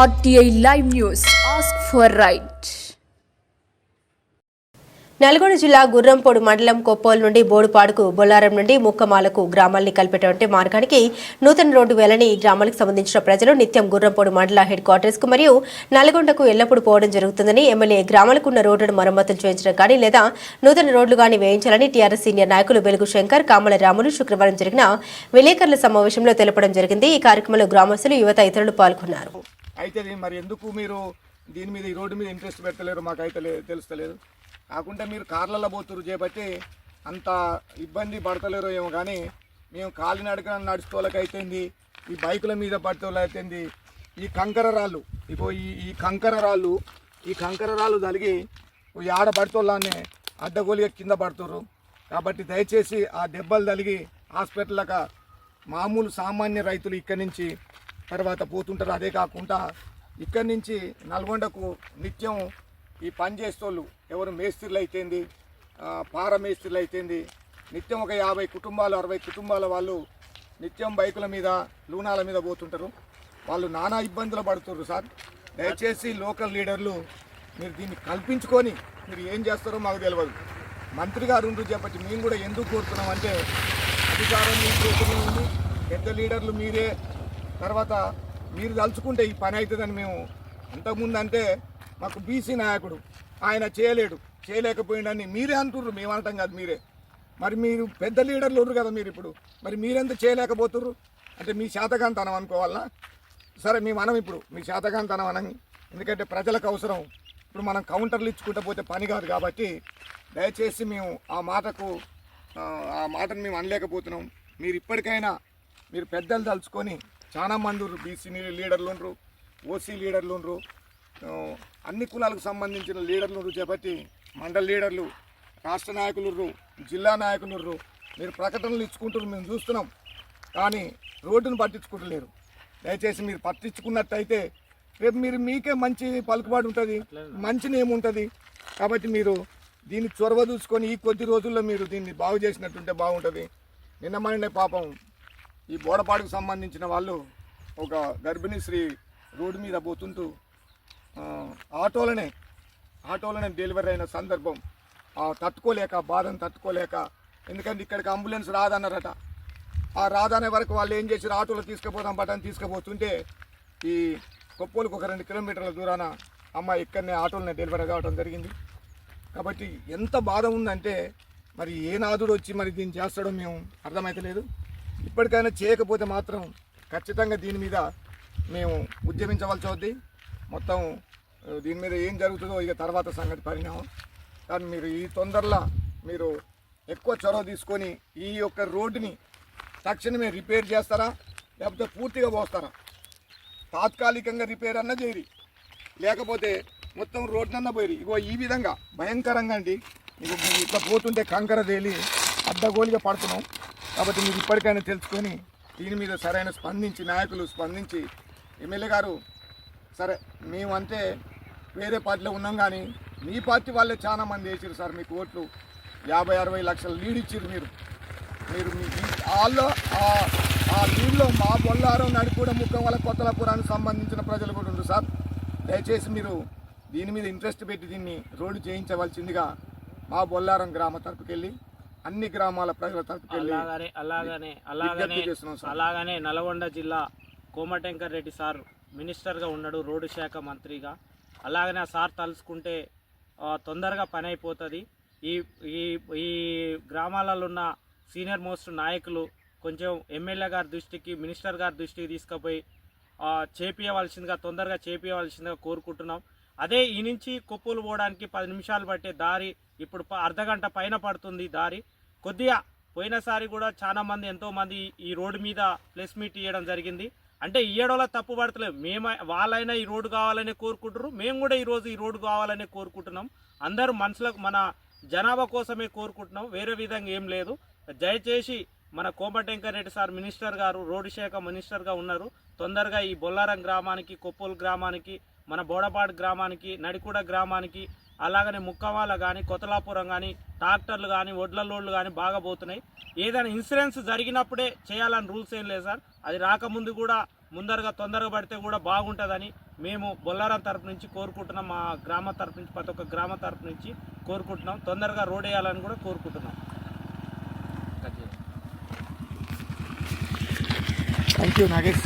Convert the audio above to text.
RTI Live News. Ask for right. Nalgonda జిల్లా గుర్రంపోడు మండలం కొప్పోల్ నుండి బోడుపాడుకు బొల్లారం నుండి ముక్కమాలకు గ్రామాల్ని కలిపేటువంటి మార్గానికి నూతన రోడ్డు వేలని ఈ గ్రామాలకు సంబంధించిన ప్రజలు నిత్యం గుర్రంపోడు మండల హెడ్ క్వార్టర్స్ కు మరియు నల్గొండకు ఎల్లప్పుడూ పోవడం జరుగుతుందని ఎమ్మెల్యే గ్రామాలకు ఉన్న రోడ్డును మరమ్మతులు చేయించడం కానీ లేదా నూతన రోడ్లు కానీ వేయించాలని టీఆర్ఎస్ సీనియర్ నాయకులు వెలుగు శంకర్ కామల రాములు శుక్రవారం జరిగిన విలేకరుల సమావేశంలో తెలపడం జరిగింది. ఈ కార్యక్రమంలో గ్రామస్తులు యువత ఇతరులు పాల్గొన్నారు. అయితే మరి ఎందుకు మీరు దీని మీద ఈ రోడ్డు మీద ఇంట్రెస్ట్ పెట్టలేరు మాకైతే తెలుస్తలేదు. కాకుండా మీరు కార్లలో పోతురు చేపట్టి అంత ఇబ్బంది పడతలేరు ఏమో, కానీ మేము కాలినడక నడుచుకోలేకైతుంది, ఈ బైకుల మీద పడుతోలైతుంది. ఈ కంకర రాళ్ళు ఇగో ఈ కంకర రాళ్ళు తలిగి ఆడ పడుతోళ్ళనే అడ్డగోలిగా కింద పడుతుర్రు. కాబట్టి దయచేసి ఆ దెబ్బలు తలిగి హాస్పిటల్లకు మామూలు సామాన్య రైతులు ఇక్కడి నుంచి తర్వాత పోతుంటారు. అదే కాకుండా ఇక్కడి నుంచి నల్గొండకు నిత్యం ఈ పని చేసేవాళ్ళు ఎవరు మేస్త్రీలు అయితేంది, పార మేస్త్రీలు అయితేంది, నిత్యం ఒక 50 కుటుంబాలు 60 కుటుంబాల వాళ్ళు నిత్యం బైకుల మీద లూనాల మీద పోతుంటారు. వాళ్ళు నానా ఇబ్బందులు పడుతున్నారు. సార్ దయచేసి లోకల్ లీడర్లు మీరు దీన్ని కల్పించుకొని మీరు ఏం చేస్తారో మాకు తెలియదు. మంత్రి గారు ఉంటూ చెప్పట్టి మేము కూడా ఎందుకు కోరుతున్నామంటే అధికారం మీ చేతిలో ఉంది, పెద్ద లీడర్లు మీరే, తర్వాత మీరు తలుచుకుంటే ఈ పని అవుతుందని మేము అంతకుముందు అంటే మాకు బీసీ నాయకుడు ఆయన చేయలేకపోయిండని మీరే అంటుర్రు, మేము అనటం కాదు మీరే. మరి మీరు పెద్ద లీడర్లు ఉన్నారు కదా, మీరు ఇప్పుడు మరి మీరెందుకు చేయలేకపోతుర్రు అంటే మీ శాతకాంతనం అనుకోవాలనా? సరే మేము మనం ఇప్పుడు మీ శాతకాంతనం అనని, ఎందుకంటే ప్రజలకు అవసరం. ఇప్పుడు మనం కౌంటర్లు ఇచ్చుకుంటూ పోతే పని కాదు. కాబట్టి దయచేసి మేము ఆ మాటను మేము అనలేకపోతున్నాం. మీరు ఇప్పటికైనా మీరు పెద్దలు తలుచుకొని, చాలా మంది ఉన్నారు, బీసీ లీడర్లు ఉండరు, ఓసీ లీడర్లు ఉండరు, అన్ని కులాలకు సంబంధించిన లీడర్లు చేపట్టి మండల లీడర్లు, రాష్ట్ర నాయకులు, జిల్లా నాయకులు మీరు ప్రకటనలు ఇచ్చుకుంటారు, మేము చూస్తున్నాం. కానీ రోడ్డును పట్టించుకుంటలేరు. దయచేసి మీరు పట్టించుకున్నట్టయితే రేపు మీకే మంచి పలుకుబాటు ఉంటుంది, మంచి నేమ్ ఉంటుంది. కాబట్టి మీరు దీన్ని చొరవ చూసుకొని ఈ కొద్ది రోజుల్లో మీరు దీన్ని బాగు చేసినట్టుంటే బాగుంటుంది. నిన్నమనే పాపం ఈ బోడపాడుకు సంబంధించిన వాళ్ళు ఒక గర్భిణీ స్త్రీ రోడ్డు మీద పోతుంటూ ఆటోలనే డెలివరీ అయిన సందర్భం తట్టుకోలేక, బాధను తట్టుకోలేక, ఎందుకంటే ఇక్కడికి అంబులెన్స్ రాదన్నారట. ఆ రాదనే వరకు వాళ్ళు ఏం చేశారు, ఆటోలో తీసుకుపోదాం బట్టని తీసుకుపోతుంటే ఈ కొప్పోలకు ఒక 2 కిలోమీటర్ల దూరాన అమ్మాయి ఇక్కడనే ఆటోలనే డెలివరీ కావడం జరిగింది. కాబట్టి ఎంత బాధ ఉందంటే మరి ఏ నాదుడు వచ్చి మరి దీన్ని చేస్తాడో మేము అర్థమైతలేదు. ఇప్పటికైనా చేయకపోతే మాత్రం ఖచ్చితంగా దీని మీద మేము ఉద్యమించవలసి అవుద్ది. మొత్తం దీని మీద ఏం జరుగుతుందో ఇక తర్వాత సంగతి పరిణామం. కానీ మీరు ఈ తొందరలో మీరు ఎక్కువ చొరవ తీసుకొని ఈ యొక్క రోడ్డుని తక్షణమే రిపేర్ చేస్తారా, లేకపోతే పూర్తిగా పోస్తారా? తాత్కాలికంగా రిపేర్ అన్న చేయరి, లేకపోతే మొత్తం రోడ్డన్నా పోయి. ఇగో ఈ విధంగా భయంకరంగా అండి, ఇట్లా పోతుంటే కంకర తేలి అడ్డగోలిగా పడుతున్నాం. కాబట్టి మీరు ఇప్పటికైనా తెలుసుకొని దీని మీద సరైన నాయకులు స్పందించి, ఎమ్మెల్యే గారు సరే మేమంటే వేరే పార్టీలో ఉన్నాం, కానీ మీ పార్టీ వాళ్ళే చాలా మంది వేసారు సార్, మీకు ఓట్లు 50-60 లక్షలు లీడ్ ఇచ్చారు. మీరు వాళ్ళు ఆ లీడ్లో మా బొల్లారం నడిపూడ ముక్కవల కొత్తలపురానికి సంబంధించిన ప్రజలు కూడా ఉంది సార్. దయచేసి మీరు దీని మీద ఇంట్రెస్ట్ పెట్టి దీన్ని రోడ్డు చేయించవలసిందిగా మా బొల్లారం గ్రామ తరపుకెళ్ళి అన్ని గ్రామాల ప్రజల తరపుకెళ్ళి అలాగనే నల్గొండ జిల్లా కోమటెంకర్ రెడ్డి సార్ మినిస్టర్గా ఉన్నాడు, రోడ్డు శాఖ మంత్రిగా. అలాగనే ఆ సార్ తలుచుకుంటే తొందరగా పని అయిపోతుంది. ఈ గ్రామాలలో ఉన్న సీనియర్ మోస్ట్ నాయకులు కొంచెం ఎమ్మెల్యే గారి దృష్టికి, మినిస్టర్ గారి దృష్టికి తీసుకుపోయి చేపియవలసిందిగా, తొందరగా చేపియవలసిందిగా కోరుకుంటున్నాం. అదే ఈ నుంచి కొప్పులు పోవడానికి 10 నిమిషాలు పట్టే దారి ఇప్పుడు అర్ధగంట పైన పడుతుంది దారి. కొద్దిగా పోయినసారి కూడా చాలామంది ఎంతోమంది ఈ రోడ్డు మీద ప్లస్ మీట్ ఇవ్వడం జరిగింది. అంటే ఇయ్యడంలో తప్పు పడతలేదు, వాళ్ళైనా ఈ రోడ్డు కావాలనే కోరుకుంటారు, మేము కూడా ఈరోజు ఈ రోడ్డు కావాలనే కోరుకుంటున్నాం. అందరూ మనుషులకు, మన జనాభా కోసమే కోరుకుంటున్నాం, వేరే విధంగా ఏం లేదు. దయచేసి మన కోమటెంకర్ రెడ్డి సార్ మినిస్టర్ గారు, రోడ్డు శాఖ మినిస్టర్గా ఉన్నారు, తొందరగా ఈ బొల్లారం గ్రామానికి, కొప్పోలు గ్రామానికి, మన బోడపాడు గ్రామానికి, నడికూడ గ్రామానికి, అలాగనే ముక్కవాల కానీ, కొత్తలాపురం కానీ ట్రాక్టర్లు కానీ, వడ్ల లోడ్లు కానీ బాగా పోతున్నాయి. ఏదైనా ఇన్సూరెన్స్ జరిగినప్పుడే చేయాలని రూల్స్ ఏం లేదు సార్. అది రాకముందు కూడా ముందరగా తొందరగా పడితే కూడా బాగుంటుందని మేము బొల్లారం తరపు నుంచి కోరుకుంటున్నాం, మా గ్రామ తరపు నుంచి ప్రతి ఒక్క గ్రామ తరపు నుంచి కోరుకుంటున్నాం. తొందరగా రోడ్ వేయాలని కూడా కోరుకుంటున్నాం. Thank you Nagesh.